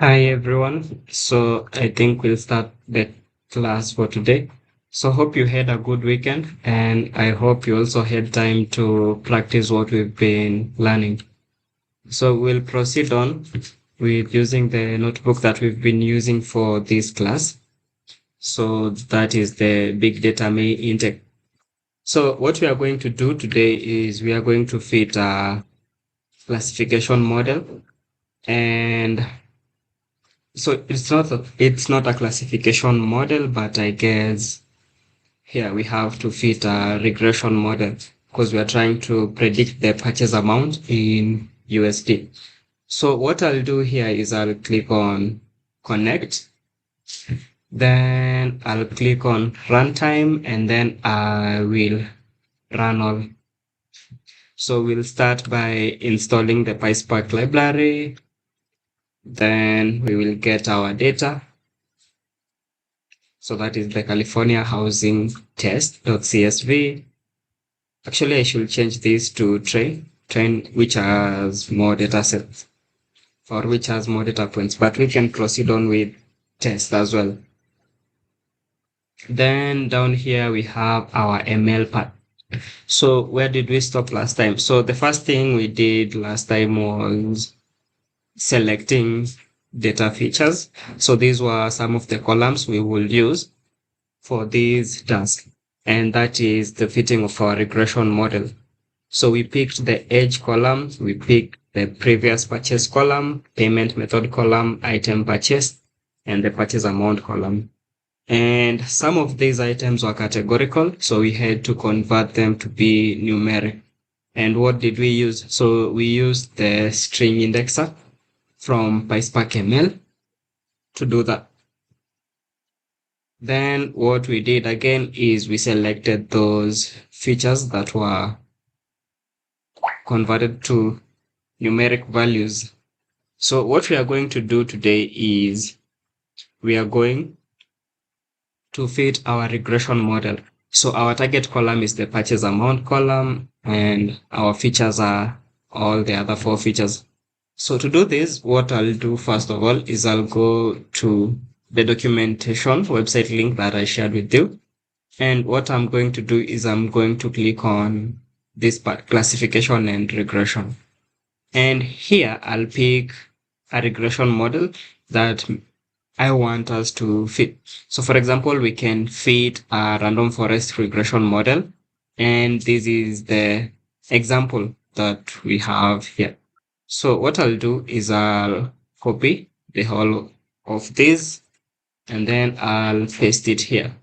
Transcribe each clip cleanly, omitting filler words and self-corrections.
Hi everyone. So I think we'll start the class for today. So hope you had a good weekend and I hope you also had time to practice what we've been learning. So we'll proceed on with using the notebook that we've been using for this class. So that is the big data main intake. So what we are going to do today is we are going to fit a classification model, and so it's not a classification model, but I guess here we have to fit a regression model because we are trying to predict the purchase amount in USD. So what I'll do here is I'll click on connect, then I'll click on runtime, and then I will run all. So we'll start by installing the Pyspark library, then we will get our data. So that is the California Housing Test.csv. Actually, I should change this to train which has more data sets or which has more data points, but we can proceed on with test as well. Then down here we have our ML part. So where did we stop last time? So the first thing we did last time was selecting data features. So these were some of the columns we will use for this task, and that is the fitting of our regression model. So we picked the age column, we picked the previous purchase column, payment method column, item purchased, and the purchase amount column. And some of these items were categorical, so we had to convert them to be numeric. And what did we use? So we used the string indexer from Pyspark ML to do that. Then what we did again is we selected those features that were converted to numeric values. So what we are going to do today is we are going to fit our regression model. So our target column is the purchase amount column, and our features are all the other four features. So to do this, what I'll do first of all is I'll go to the documentation website link that I shared with you. And what I'm going to do is I'm going to click on this part, classification and regression. And here I'll pick a regression model that I want us to fit. So for example, we can fit a random forest regression model. And this is the example that we have here. So what I'll do is I'll copy the whole of this and then I'll paste it here.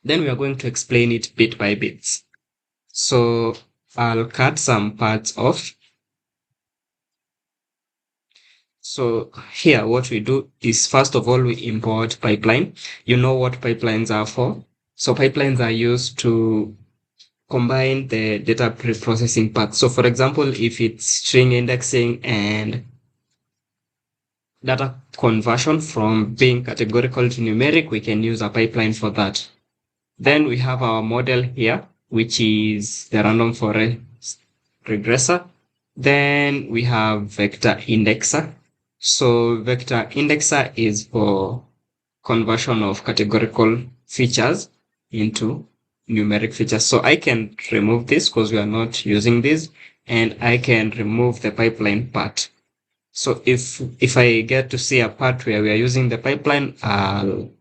Then we are going to explain it bit by bit. So I'll cut some parts off. So here what we do is first of all, we import pipeline. You know what pipelines are for. So pipelines are used to combine the data pre-processing part. So for example, if it's string indexing and data conversion from being categorical to numeric, we can use a pipeline for that. Then we have our model here, which is the random forest regressor. Then we have vector indexer. So vector indexer is for conversion of categorical features into numeric features. So I can remove this because we are not using this, and I can remove the pipeline part. So if I get to see a part where we are using the pipeline, I'll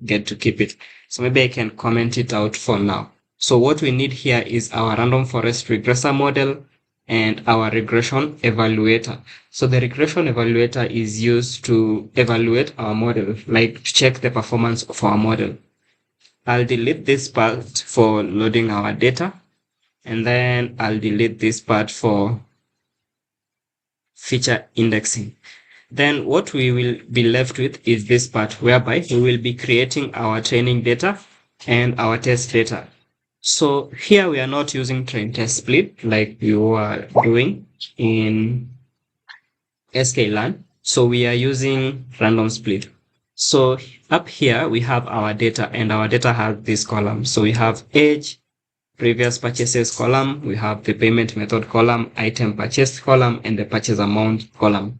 get to keep it. So maybe I can comment it out for now. So what we need here is our random forest regressor model and our regression evaluator. So the regression evaluator is used to evaluate our model, like to check the performance of our model. I'll delete this part for loading our data, and then I'll delete this part for feature indexing. Then what we will be left with is this part whereby we will be creating our training data and our test data. So here we are not using train test split like we were doing in sklearn. So we are using random split. So up here we have our data, and our data has this column. So we have age, previous purchases column, we have the payment method column, item purchased column, and the purchase amount column.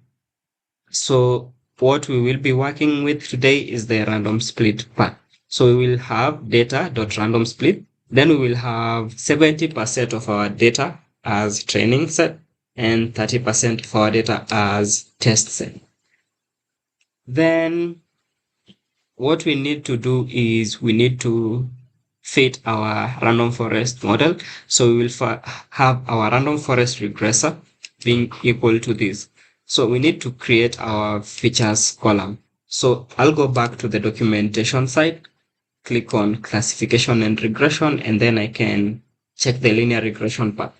So what we will be working with today is the random split part. So we will have data.random split. Then we will have 70% of our data as training set and 30% of our data as test set. Then what we need to do is we need to fit our random forest model. So we will have our random forest regressor being equal to this. So we need to create our features column. So I'll go back to the documentation side, click on classification and regression, and then I can check the linear regression part.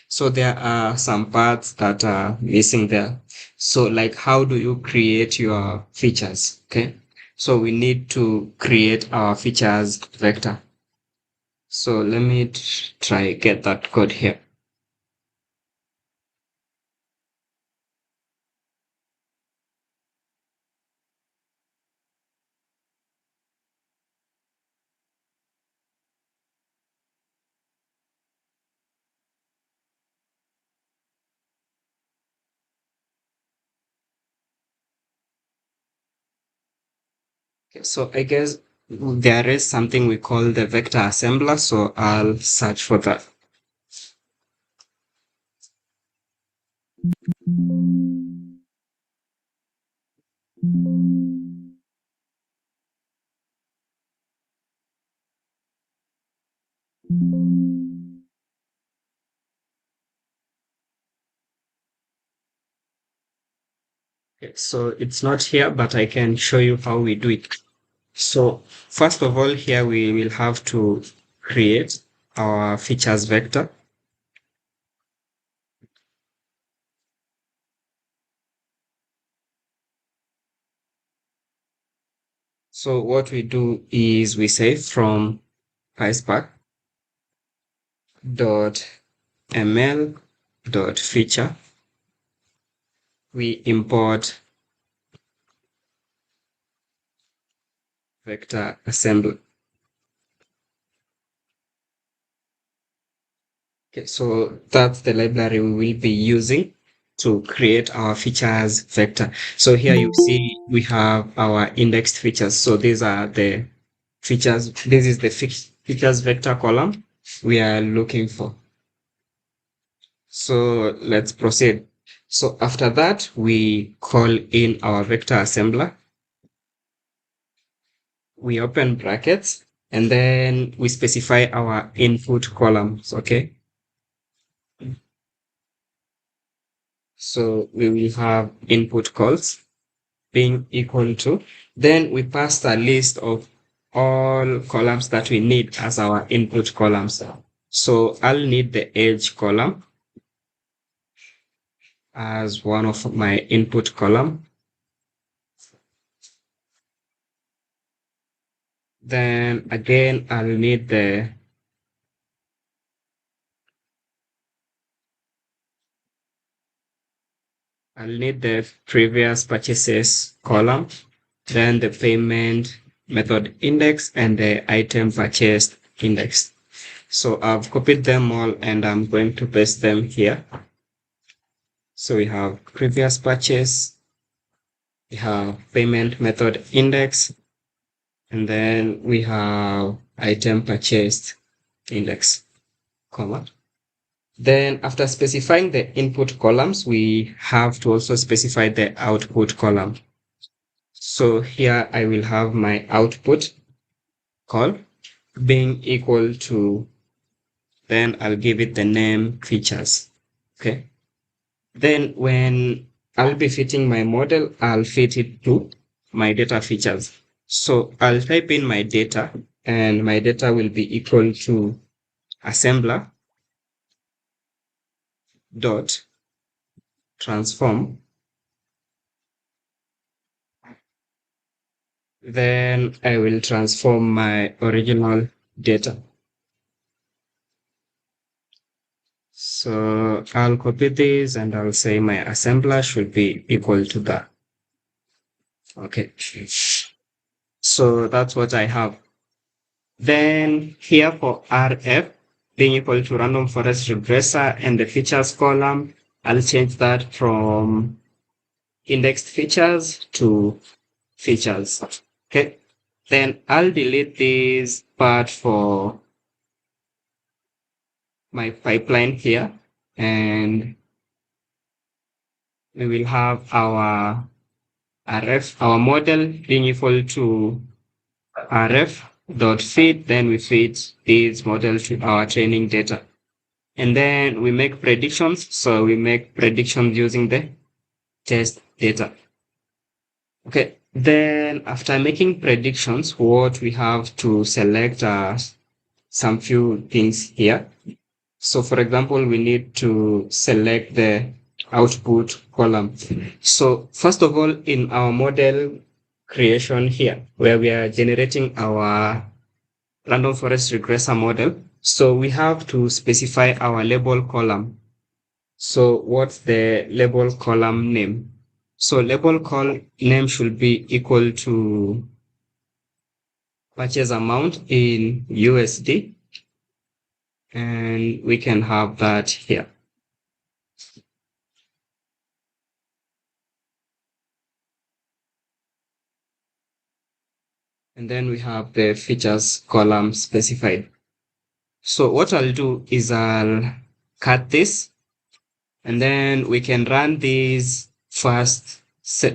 So there are some parts that are missing there. So like how do you create your features? Okay. So we need to create our features vector. So let me try get that code here. Okay, so I guess there is something we call the vector assembler. So I'll search for that. Okay, so it's not here, but I can show you how we do it. So first of all, here we will have to create our features vector. So what we do is we say from Pyspark dot ml dot feature, we import vector assembly. Okay, so that's the library we will be using to create our features vector. So here you see we have our indexed features. So these are the features. This is the features vector column we are looking for. So let's proceed. So after that, we call in our vector assembler. We open brackets and then we specify our input columns. Okay. So we will have input calls being equal to, then we pass a list of all columns that we need as our input columns. So I'll need the age column as one of my input column. Then again, I'll need the previous purchases column, then the payment method index and the item purchased index. So I've copied them all and I'm going to paste them here. So we have previous purchase, we have payment method index, and then we have item purchased index, comma. Then after specifying the input columns, we have to also specify the output column. So here I will have my output call being equal to, then I'll give it the name features. Okay. Then when I'll be fitting my model, I'll fit it to my data features. So I'll type in my data and my data will be equal to assembler dot transform. Then I will transform my original data. So I'll copy this and I'll say my assembler should be equal to that. Okay. So that's what I have. Then here for RF being equal to random forest regressor and the features column, I'll change that from indexed features to features. Okay. Then I'll delete this part for my pipeline here, and we will have our rf, our model being equal to rf dot feed. Then we feed this model to our training data. And then we make predictions. So we make predictions using the test data. Okay. Then after making predictions, what we have to select are some few things here. So for example, we need to select the output column. So first of all, in our model creation here, where we are generating our random forest regressor model, so we have to specify our label column. So what's the label column name? So label call name should be equal to purchase amount in USD, and we can have that here. And then we have the features column specified. So what I'll do is I'll cut this, and then we can run this first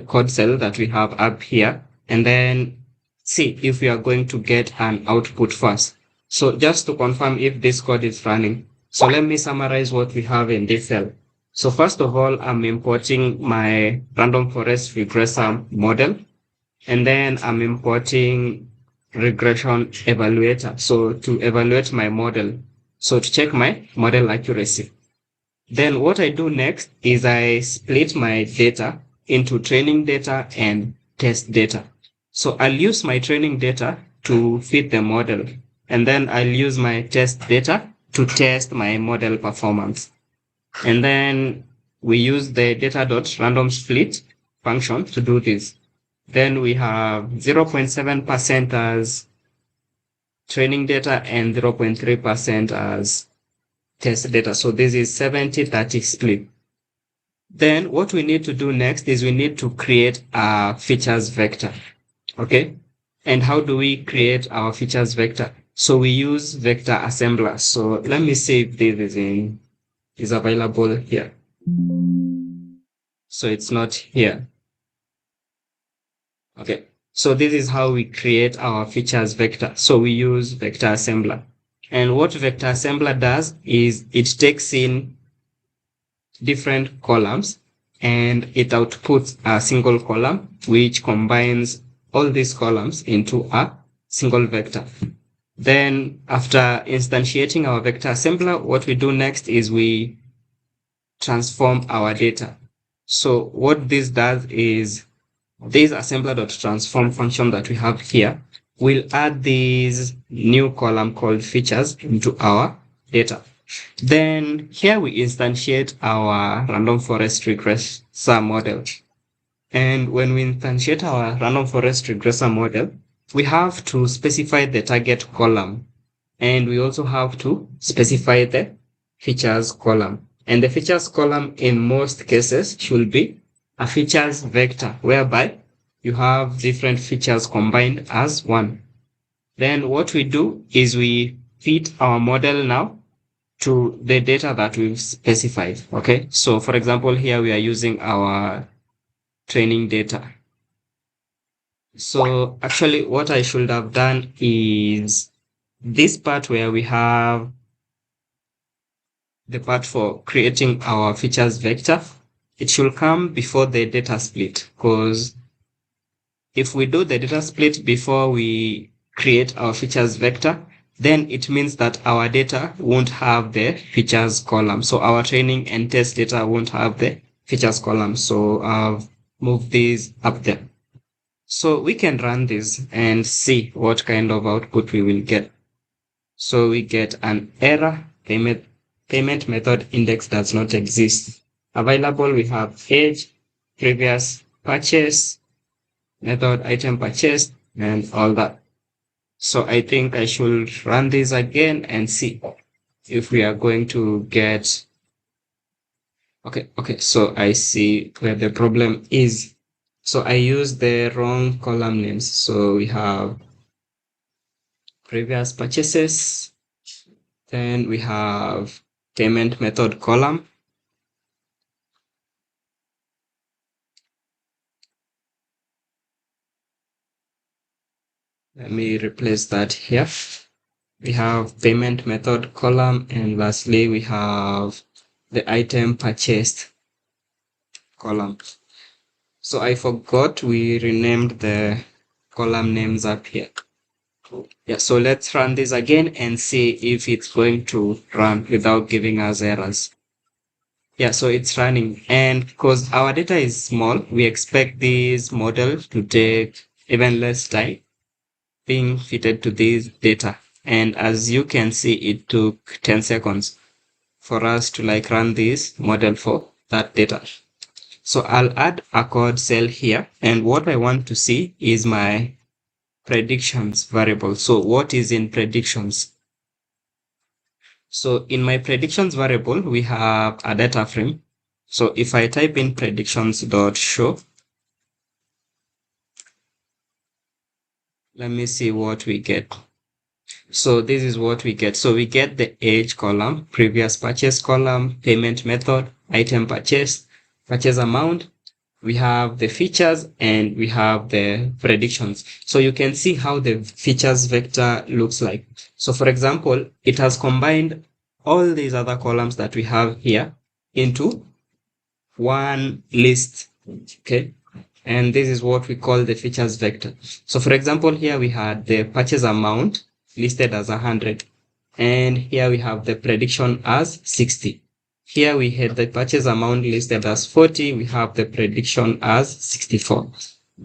code cell that we have up here, and then see if we are going to get an output first. So just to confirm if this code is running. So let me summarize what we have in this cell. So first of all, I'm importing my random forest regressor model, and then I'm importing regression evaluator. So to evaluate my model. So to check my model accuracy. Then what I do next is I split my data into training data and test data. So I'll use my training data to fit the model, and then I'll use my test data to test my model performance. And then we use the data.random split function to do this. Then we have 0.7% as training data and 0.3% as test data. So this is 70-30 split. Then what we need to do next is we need to create a features vector. Okay. And how do we create our features vector? So we use vector assembler. So let me see if this is available here. So it's not here. Okay. So this is how we create our features vector. So we use vector assembler. And what vector assembler does is it takes in different columns and it outputs a single column which combines all these columns into a single vector. Then after instantiating our vector assembler, what we do next is we transform our data. So what this does is this assembler.transform function that we have here will add this new column called features into our data. Then here we instantiate our random forest regressor model. And when we instantiate our random forest regressor model, we have to specify the target column. And we also have to specify the features column. And the features column in most cases should be a features vector, whereby you have different features combined as one. Then what we do is we feed our model now to the data that we've specified. Okay. So for example, here we are using our training data. So actually what I should have done is this part where we have the part for creating our features vector. It should come before the data split, because if we do the data split before we create our features vector, then it means that our data won't have the features column. So our training and test data won't have the features column. So I've moved these up there. So we can run this and see what kind of output we will get. So we get an error, payment method index does not exist. Available, we have age, previous purchase, method item purchased, and all that. So I think I should run this again and see if we are going to get Okay, so I see where the problem is. So I used the wrong column names. So we have previous purchases, then we have payment method column. Let me replace that here. We have payment method column, and lastly, we have the item purchased column. So I forgot we renamed the column names up here. Yeah, so let's run this again and see if it's going to run without giving us errors. Yeah, so it's running, and because our data is small, we expect this model to take even less time being fitted to this data. And as you can see, it took 10 seconds for us to like run this model for that data. So I'll add a code cell here, and what I want to see is my predictions variable. So what is in predictions? So in my predictions variable, we have a data frame. So if I type in predictions.show, let me see what we get. So this is what we get. So we get the age column, previous purchase column, payment method, item purchase, purchase amount. We have the features and we have the predictions. So you can see how the features vector looks like. So for example, it has combined all these other columns that we have here into one list. Okay. And this is what we call the features vector. So for example, here we had the purchase amount listed as 100. And here we have the prediction as 60. Here we had the purchase amount listed as 40. We have the prediction as 64.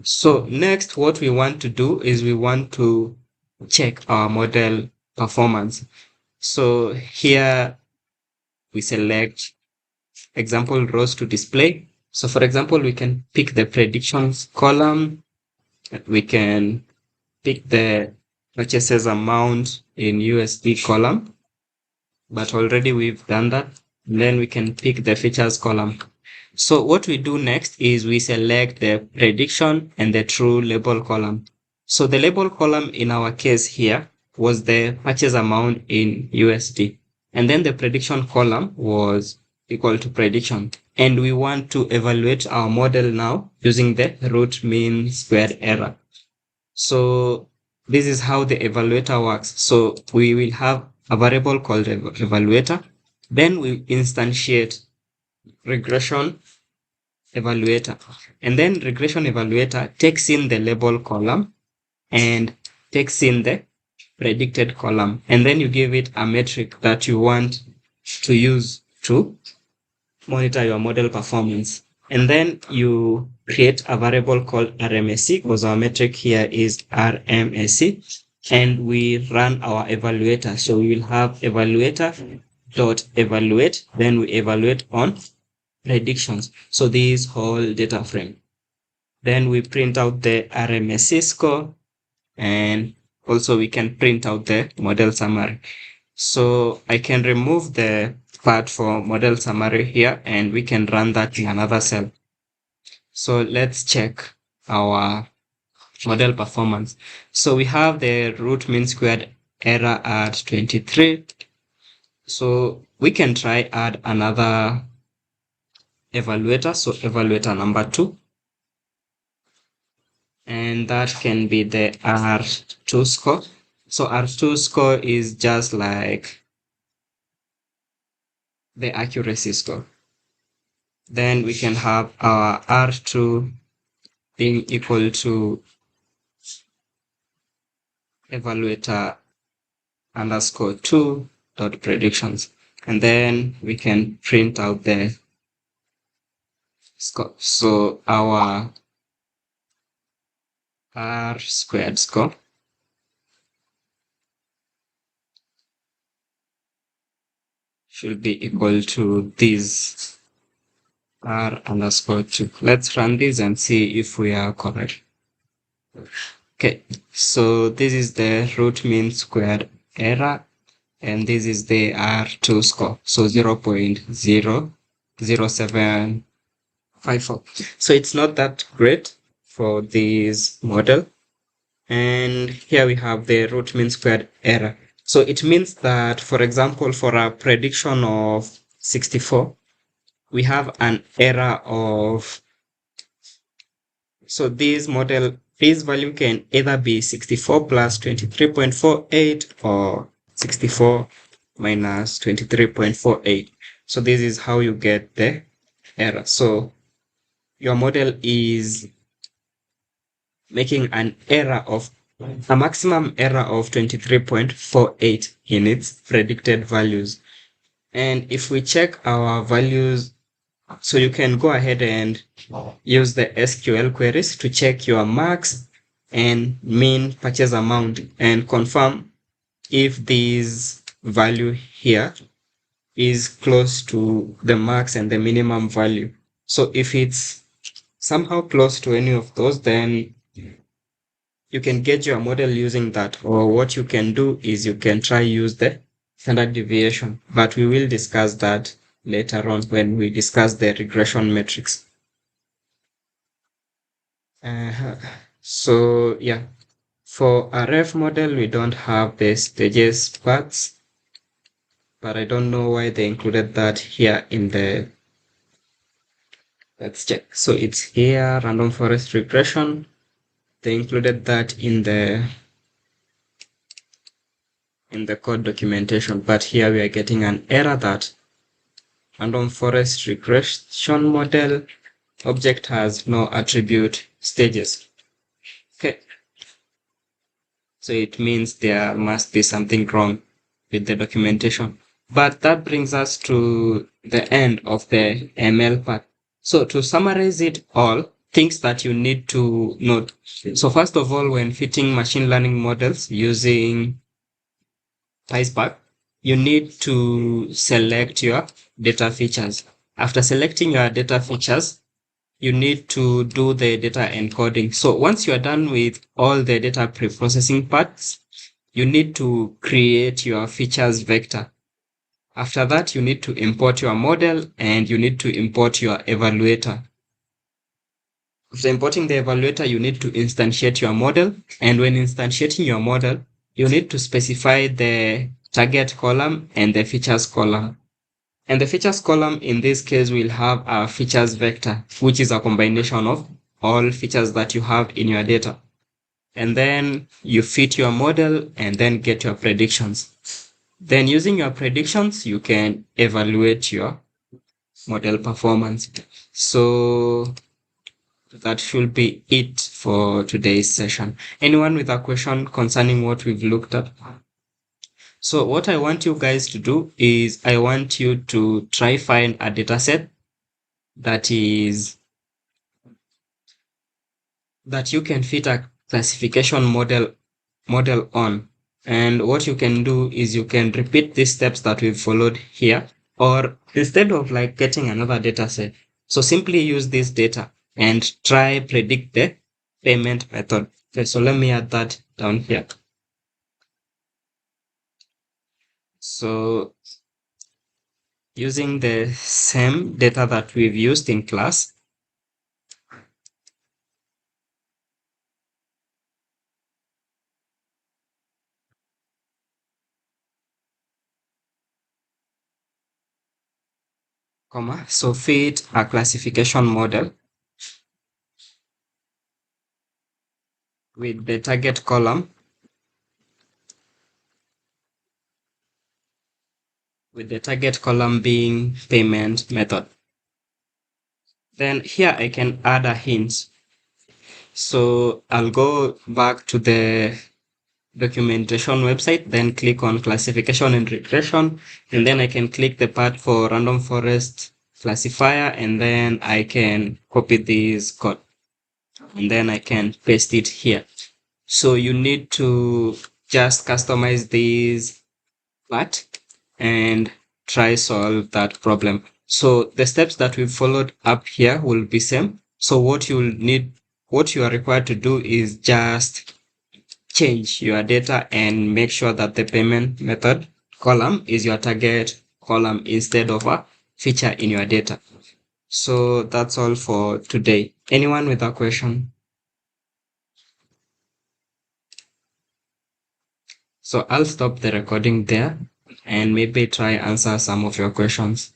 So next, what we want to do is we want to check our model performance. So here we select example rows to display. So for example, we can pick the predictions column. We can pick the purchases amount in USD column, but already we've done that. Then we can pick the features column. So what we do next is we select the prediction and the true label column. So the label column in our case here was the purchase amount in USD. And then the prediction column was equal to prediction. And we want to evaluate our model now using the root mean squared error. So this is how the evaluator works. So we will have a variable called evaluator. Then we instantiate regression evaluator. And then regression evaluator takes in the label column and takes in the predicted column. And then you give it a metric that you want to use to monitor your model performance. And then you create a variable called RMSE, because our metric here is RMSE, and we run our evaluator. So we will have evaluator dot evaluate, then we evaluate on predictions. So this whole data frame. Then we print out the RMSE score, and also we can print out the model summary. So I can remove the part for model summary here, and we can run that in another cell. So let's check our model performance. So we have the root mean squared error at 23. So we can try add another evaluator. So evaluator number 2. And that can be the R2 score. So R2 score is just like the accuracy score. Then we can have our R2 being equal to evaluator underscore 2 dot predictions. And then we can print out the score. So our R squared score should be equal to this R underscore 2. Let's run this and see if we are correct. Okay, so this is the root mean squared error, and this is the R2 score, so 0.0. 0.0754. So it's not that great for this model. And here we have the root mean squared error. So it means that, for example, for a prediction of 64, we have an error of, so this value can either be 64 plus 23.48 or 64 minus 23.48. So this is how you get the error. So your model is making an error of a maximum error of 23.48 in its predicted values. And if we check our values, so you can go ahead and use the SQL queries to check your max and mean purchase amount and confirm if this value here is close to the max and the minimum value. So if it's somehow close to any of those, then you can gauge your model using that. Or what you can do is you can try use the standard deviation, but we will discuss that later on when we discuss the regression metrics. So yeah, for a ref model, we don't have the stages parts, but I don't know why they included that here in the, let's check. So it's here, random forest regression. They included that in the code documentation, but here we are getting an error that random forest regression model object has no attribute stages. Okay. So it means there must be something wrong with the documentation. But that brings us to the end of the ML part. So to summarize it all, things that you need to note. So first of all, when fitting machine learning models using Pyspark, you need to select your data features. After selecting your data features, you need to do the data encoding. So once you are done with all the data preprocessing parts, you need to create your features vector. After that, you need to import your model and you need to import your evaluator. After importing the evaluator, you need to instantiate your model. And when instantiating your model, you need to specify the target column and the features column. And the features column in this case will have a features vector, which is a combination of all features that you have in your data. And then you fit your model and then get your predictions. Then using your predictions, you can evaluate your model performance. So that should be it for today's session. Anyone with a question concerning what we've looked at? So what I want you guys to do is I want you to try find a data set that you can fit a classification model on. And what you can do is you can repeat these steps that we've followed here, or instead of like getting another data set, so simply use this data and try predict the payment method. Okay, so let me add that down here. So using the same data that we've used in class, so fit a classification model with the target column being payment method. Then here I can add a hint. So I'll go back to the documentation website, then click on classification and regression, and then I can click the part for random forest classifier, and then I can copy this code, and then I can paste it here. So you need to just customize this part and try solve that problem. So the steps that we've followed up here will be same. So what you are required to do is just change your data and make sure that the payment method column is your target column instead of a feature in your data. So that's all for today. Anyone with a question? So I'll stop the recording there and maybe try answer some of your questions.